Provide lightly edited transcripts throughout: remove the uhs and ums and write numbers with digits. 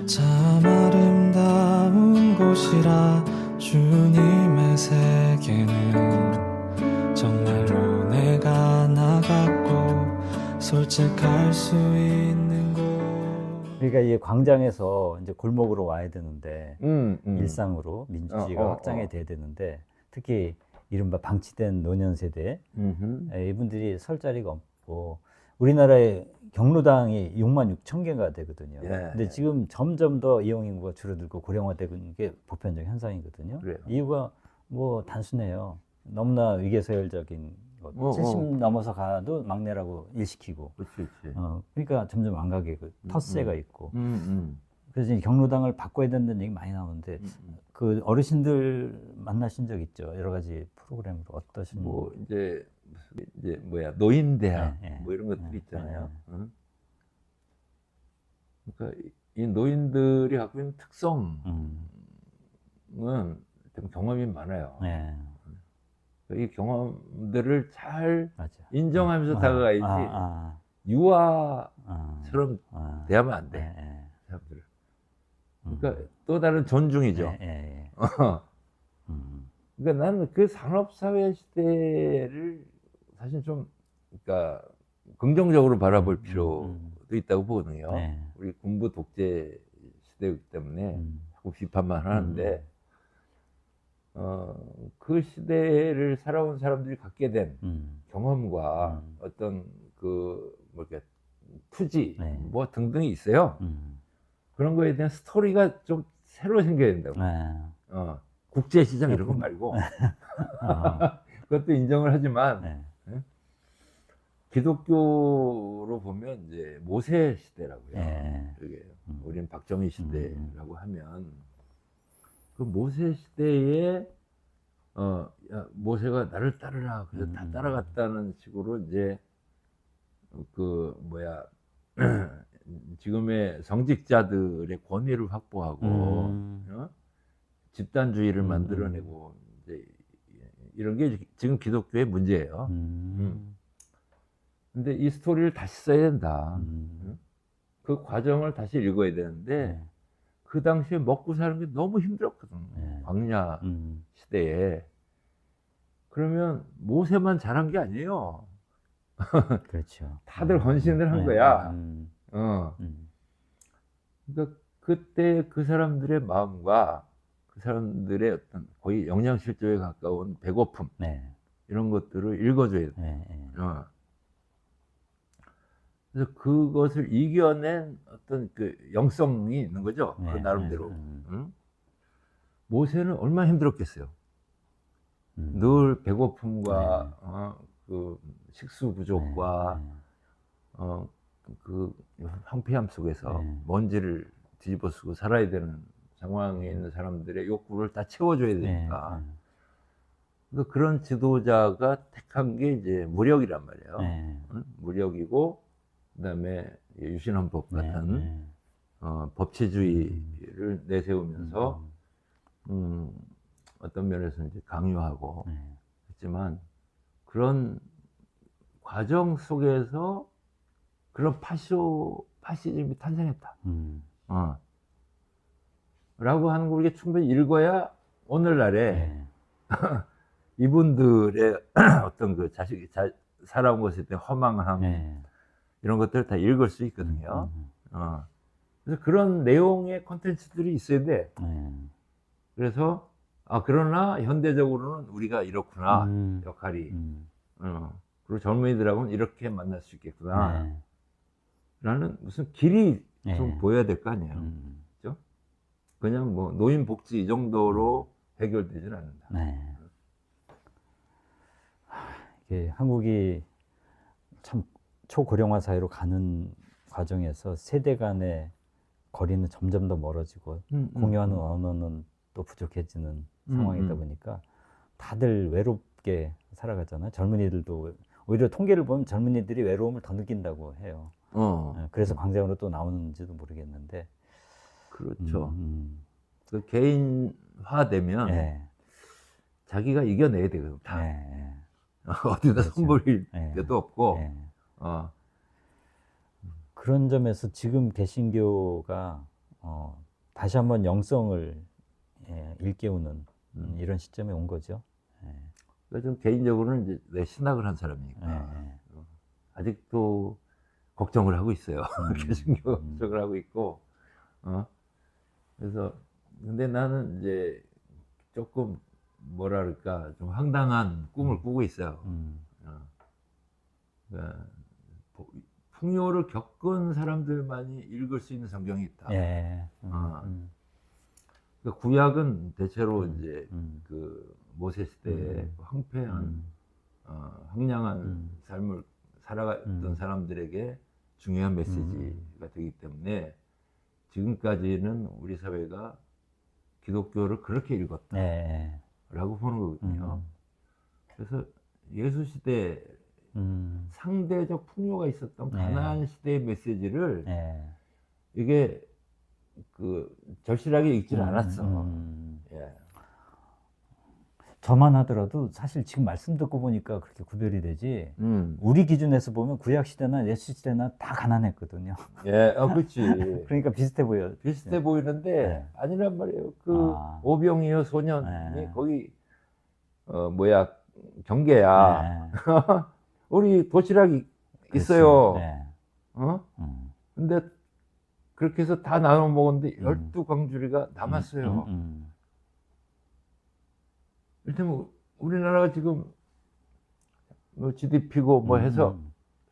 참 아름다운 곳이라 주님의 세계는 정말로 내가 나갔고 솔직할 수 있는 곳. 그러니까 이 광장에서 이제 골목으로 와야 되는데 일상으로 민주주의가 확장이 돼야 되는데 특히 이른바 방치된 노년 세대 이분들이 설 자리가 없고 우리나라의 경로당이 6만 6천 개가 되거든요. 예. 근데 지금 점점 더 이용 인구가 줄어들고 고령화되고 있는 게 보편적 현상이거든요. 그래요. 이유가 뭐 단순해요. 너무나 위계서열적인 것. 70 넘어서 가도 막내라고 일시키고. 그렇지. 그러니까 점점 완각에 그 텃세가 있고. 음. 그래서 이 경로당을 바꿔야 된다는 얘기 많이 나오는데 그 어르신들 만나신 적 있죠? 여러 가지 프로그램으로 어떠신? 뭐 이제 뭐야 노인대학 네, 네. 뭐 이런 것들이 네, 있잖아요. 응? 그러니까 이 노인들이 갖고 있는 특성은 되게 경험이 많아요. 네, 이 경험들을 잘 맞아. 인정하면서 다가가야지 유아처럼 대하면 안 돼. 사람들을. 그러니까 또 다른 존중이죠. 그러니까 나는 그 산업사회 시대를 사실 좀 그러니까 긍정적으로 바라볼 필요도 있다고 보거든요. 우리 군부 독재 시대이기 때문에 자꾸 비판만 하는데 그 시대를 살아온 사람들이 갖게 된 경험과 어떤 그 뭐 이렇게 투지 뭐 등등이 있어요. 그런 거에 대한 스토리가 좀 새로 생겨야 된다고. 국제시장 이런 거 말고 그것도 인정을 하지만 기독교로 보면 이제 모세 시대라고요. 그게 우리는 박정희 시대라고 하면 그 모세 시대에 야, 모세가 나를 따르라 그래서 다 따라갔다는 식으로 이제 그 뭐야 지금의 성직자들의 권위를 확보하고 집단주의를 만들어내고 이제 이런 게 지금 기독교의 문제예요. 근데 이 스토리를 다시 써야 된다. 그 과정을 다시 읽어야 되는데 그 당시에 먹고 사는 게 너무 힘들었거든. 광야 시대에. 그러면 모세만 잘한 게 아니에요. 그렇죠. 다들 헌신을 한 거야. 그러니까 그때 그 사람들의 마음과 그 사람들의 어떤 거의 영양실조에 가까운 배고픔 이런 것들을 읽어줘야 돼. 그래서 그것을 이겨낸 어떤 그 영성이 있는 거죠. 그 나름대로. 모세는 얼마나 힘들었겠어요. 늘 배고픔과 그 식수 부족과 그 황폐함 속에서 먼지를 뒤집어 쓰고 살아야 되는 상황에 있는 사람들의 욕구를 다 채워줘야 되니까. 그러니까 그런 지도자가 택한 게 이제 무력이란 말이에요. 무력이고 그다음에 유신헌법 같은 법치주의를 내세우면서 어떤 면에서 이제 강요하고 했지만 그런 과정 속에서 그런 파시즘이 탄생했다. 라고 하는 걸 우리가 충분히 읽어야 오늘날에 이분들의 어떤 그 살아온 것에 대한 허망함 이런 것들을 다 읽을 수 있거든요. 그래서 그런 내용의 콘텐츠들이 있어야 돼. 그래서 그러나 현대적으로는 우리가 이렇구나 역할이. 그리고 젊은이들하고는 이렇게 만날 수 있겠구나. 라는 무슨 길이 좀 보여야 될 거 아니에요. 그죠? 그냥 뭐 노인 복지 이 정도로 해결되지는 않는다. 이게 한국이 참 초고령화 사회로 가는 과정에서 세대 간의 거리는 점점 더 멀어지고 공유하는 언어는 또 부족해지는 상황이다 보니까 다들 외롭게 살아가잖아요. 젊은이들도 오히려 통계를 보면 젊은이들이 외로움을 더 느낀다고 해요. 그래서 광장으로 또 나오는지도 모르겠는데. 그렇죠. 그 개인화되면 자기가 이겨내야 되거든. 다. 어디다 그렇죠. 선보일 데도 없고. 그런 점에서 지금 개신교가 다시 한번 영성을 일깨우는 이런 시점에 온 거죠. 그러니까 좀 개인적으로는 이제 내 신학을 한 사람이니까 아직도 걱정을 하고 있어요. 개신교 걱정을 하고 있고, 그래서 근데 나는 이제 조금 뭐랄까 좀 황당한 꿈을 꾸고 있어요. 그러니까 풍요를 겪은 사람들만이 읽을 수 있는 성경이 있다. 그러니까 구약은 대체로 이제 그 모세 시대에 황폐한 황량한 삶을 살아갔던 사람들에게 중요한 메시지가 되기 때문에 지금까지는 우리 사회가 기독교를 그렇게 읽었다라고 보는 거거든요. 그래서 예수 시대 상대적 풍요가 있었던 가나안 시대의 메시지를 이게 그 절실하게 읽지는 않았어. 저만 하더라도 사실 지금 말씀 듣고 보니까 그렇게 구별이 되지. 우리 기준에서 보면 구약 시대나 예수 시대나 다 가난했거든요. 그렇지. 그러니까 비슷해 보여. 비슷해 보이는데 아니란 말이에요. 그 오병이어 소년이 거기 뭐야 경계야. 우리 도시락이 있어요. 근데 그렇게 해서 다 나눠 먹었는데 12광주리가 남았어요. 이를테면 우리나라가 지금 뭐 GDP고 뭐 해서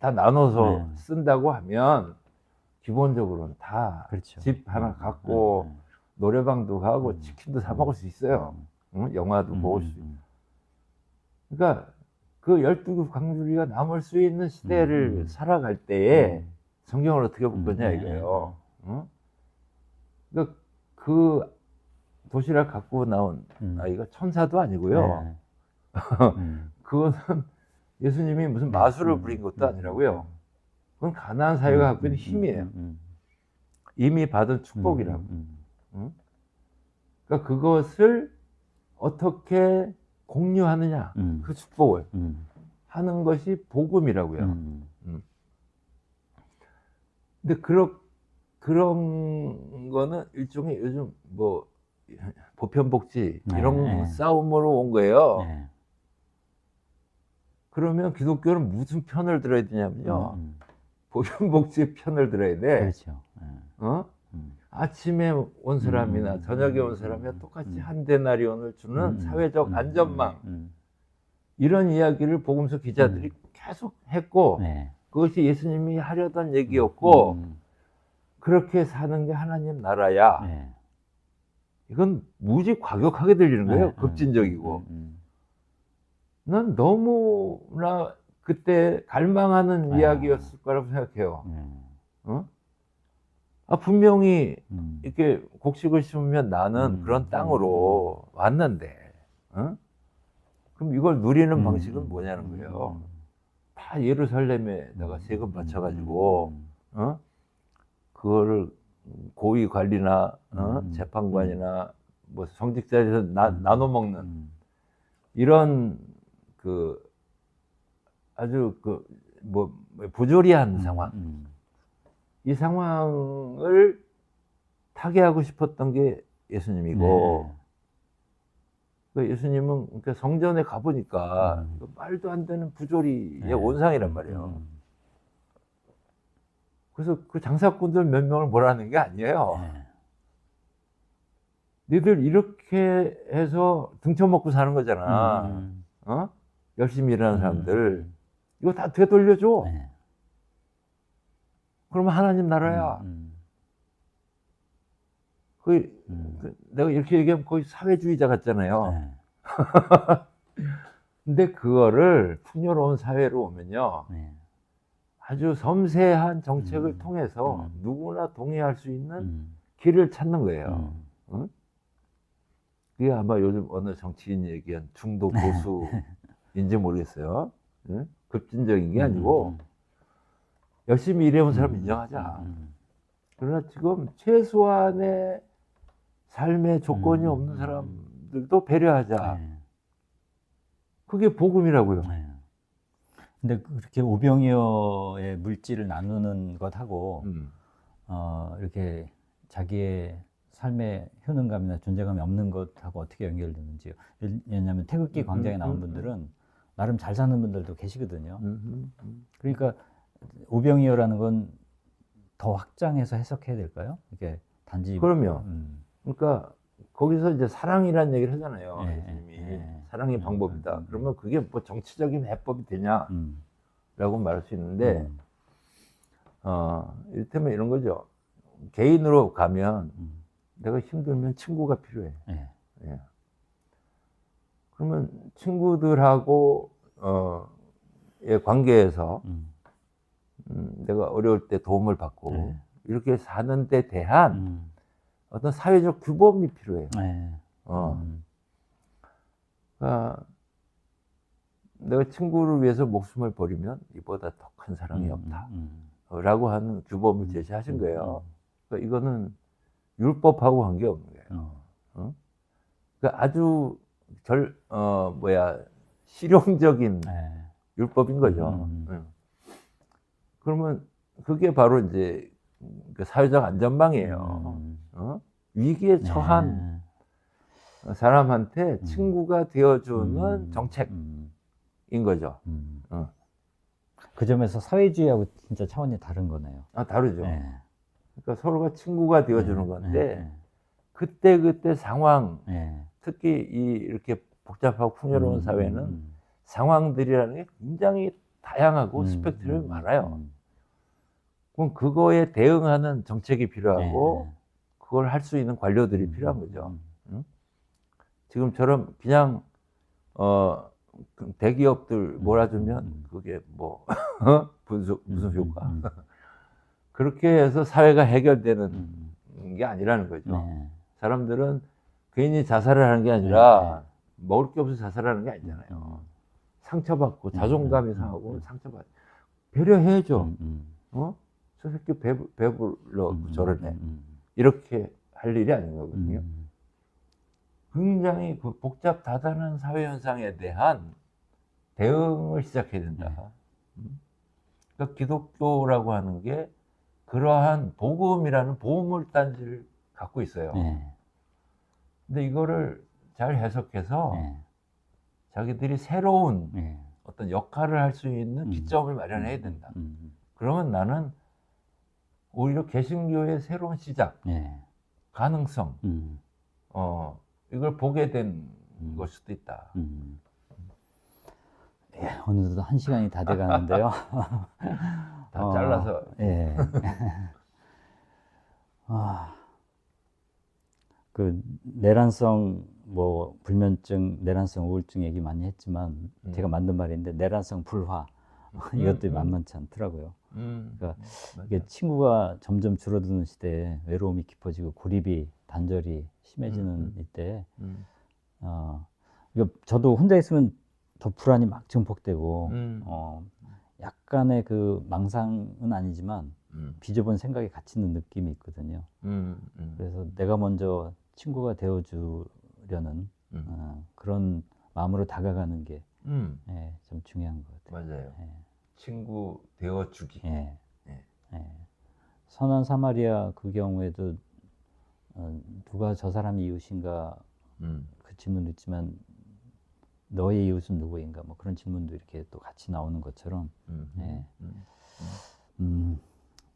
다 나눠서 쓴다고 하면 기본적으로는 다 집 하나 갖고 노래방도 가고 치킨도 사 먹을 수 있어요. 영화도 볼 수 있고. 그러니까 그 12광주리가 남을 수 있는 시대를 살아갈 때에 성경을 어떻게 볼 거냐 이거예요. 그러니까 그 도시락 갖고 나온 아이가 천사도 아니고요. 그거는 예수님이 무슨 마술을 부린 것도 아니라고요. 그건 가나안 사회가 갖고 있는 힘이에요. 이미 받은 축복이라고. 그러니까 그것을 어떻게 공유하느냐, 그 축복을 하는 것이 복음이라고요. 근데 그런 거는 일종의 요즘 뭐 보편복지 이런 싸움으로 온 거예요. 그러면 기독교는 무슨 편을 들어야 되냐면요. 보편복지의 편을 들어야 돼. 그렇죠. 아침에 온 사람이나 저녁에 온 사람이나 똑같이 한 데나리온을 주는 사회적 안전망 이런 이야기를 복음서 기자들이 계속 했고 그것이 예수님이 하려던 얘기였고 그렇게 사는 게 하나님 나라야. 이건 무지 과격하게 들리는 거예요. 급진적이고. 난 너무나 그때 갈망하는 이야기였을 거라고 생각해요. 분명히 이렇게 곡식을 심으면 나는 그런 땅으로 왔는데, 그럼 이걸 누리는 방식은 뭐냐는 거예요. 다 예루살렘에다가 세금 바쳐가지고, 그거를 고위 관리나 재판관이나 뭐 성직자에서 나눠 먹는 이런 그 아주 그 뭐 부조리한 상황. 이 상황을 타개하고 싶었던 게 예수님이고, 그 예수님은 그러니까 성전에 가보니까 말도 안 되는 부조리의 온상이란 말이에요. 그래서 그 장사꾼들 몇 명을 뭐라는 게 아니에요. 니들 이렇게 해서 등쳐먹고 사는 거잖아. 열심히 일하는 사람들. 이거 다 되돌려줘. 그러면 하나님 나라야. 내가 이렇게 얘기하면 거의 사회주의자 같잖아요. 근데 그거를 풍요로운 사회로 오면요. 아주 섬세한 정책을 통해서 누구나 동의할 수 있는 길을 찾는 거예요. 그게 아마 요즘 어느 정치인이 얘기한 중도 보수인지 모르겠어요. 급진적인 게 아니고 열심히 일해온 사람 인정하자. 그러나 지금 최소한의 삶의 조건이 없는 사람들도 배려하자. 그게 복음이라고요. 근데 그렇게 오병이어의 물질을 나누는 것하고 이렇게 자기의 삶의 효능감이나 존재감이 없는 것하고 어떻게 연결되는지요. 왜냐하면 태극기 광장에 나온 분들은 나름 잘 사는 분들도 계시거든요. 그러니까 오병이어라는 건 더 확장해서 해석해야 될까요? 이게 단지 그럼요. 그러니까 거기서 이제 사랑이라는 얘기를 하잖아요. 예, 예수님이 예. 사랑이 방법이다. 그러면 그게 뭐 정치적인 해법이 되냐라고 말할 수 있는데 이를테면 이런 거죠. 개인으로 가면 내가 힘들면 친구가 필요해. 예. 그러면 친구들하고 의 관계에서 내가 어려울 때 도움을 받고 이렇게 사는 데 대한 어떤 사회적 규범이 필요해요. 그러니까 내가 친구를 위해서 목숨을 버리면 이보다 더 큰 사랑이 없다. 라고 하는 규범을 제시하신 거예요. 그러니까 이거는 율법하고 관계없는 거예요. 그러니까 아주 실용적인 율법인 거죠. 그러면 그게 바로 이제 그 사회적 안전망이에요. 위기에 처한 사람한테 친구가 되어주는 정책인 거죠. 그 점에서 사회주의하고 진짜 차원이 다른 거네요. 다르죠. 그러니까 서로가 친구가 되어주는 건데 그때 상황, 특히 이렇게 복잡하고 풍요로운 사회는 상황들이라는 게 굉장히 다양하고 스펙트럼이 많아요. 그럼 그거에 대응하는 정책이 필요하고 그걸 할 수 있는 관료들이 필요한 거죠. 지금처럼 그냥 대기업들 몰아주면 그게 뭐 무슨 효과? 그렇게 해서 사회가 해결되는 게 아니라는 거죠. 사람들은 괜히 자살을 하는 게 아니라 먹을 게 없어서 자살하는 게 아니잖아요. 상처받고 자존감이 상하고 상처받고 배려해야죠. 저 새끼 배불러 저러네. 이렇게 할 일이 아닌 거거든요. 굉장히 그 복잡 다단한 사회 현상에 대한 대응을 시작해야 된다. 그러니까 기독교라고 하는 게 그러한 복음이라는 보물단지를 갖고 있어요. 근데 이거를 잘 해석해서 자기들이 새로운 어떤 역할을 할 수 있는 기점을 마련해야 된다. 그러면 나는 오히려 개신교의 새로운 시작, 가능성, 이걸 보게 된 걸 수도 있다. 어느덧 1시간이 다 돼가는데요. 다 잘라서. 그 내란성 뭐 불면증, 내란성 우울증 얘기 많이 했지만 제가 만든 말인데 내란성 불화 이것도 만만치 않더라고요. 그러니까 이게 친구가 점점 줄어드는 시대에 외로움이 깊어지고 고립이 단절이 심해지는 이때 이거 저도 혼자 있으면 더 불안이 막 증폭되고 약간의 그 망상은 아니지만 비좁은 생각이 갇히는 느낌이 있거든요. 그래서 내가 먼저 친구가 되어주려는 그런 마음으로 다가가는 게 좀 중요한 것 같아요. 맞아요. 친구 되어주기. 선한 사마리아 그 경우에도 누가 저 사람이 이웃인가 그 질문도 있지만 너의 이웃은 누구인가 뭐 그런 질문도 이렇게 또 같이 나오는 것처럼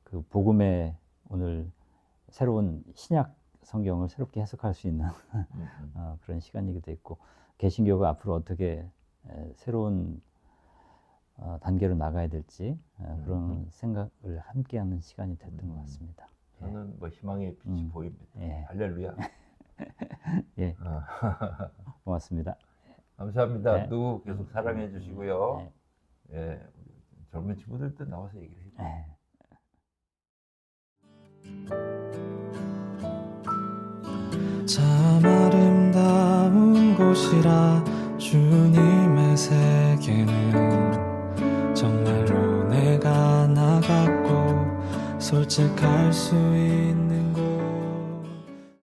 그 복음의 오늘 새로운 신약 성경을 새롭게 해석할 수 있는 그런 시간이기도 했고 개신교가 앞으로 어떻게 새로운 단계로 나가야 될지 그런 생각을 함께하는 시간이 됐던 것 같습니다. 저는 뭐 희망의 빛이 보입니다. 할렐루야. 고맙습니다. 감사합니다. 누구 계속 사랑해 주시고요. 젊은 친구들도 나와서 얘기를 해요. 참 아름다운 곳이라 주님의 세계는 정말로 내가 나갔고 솔직할 수 있는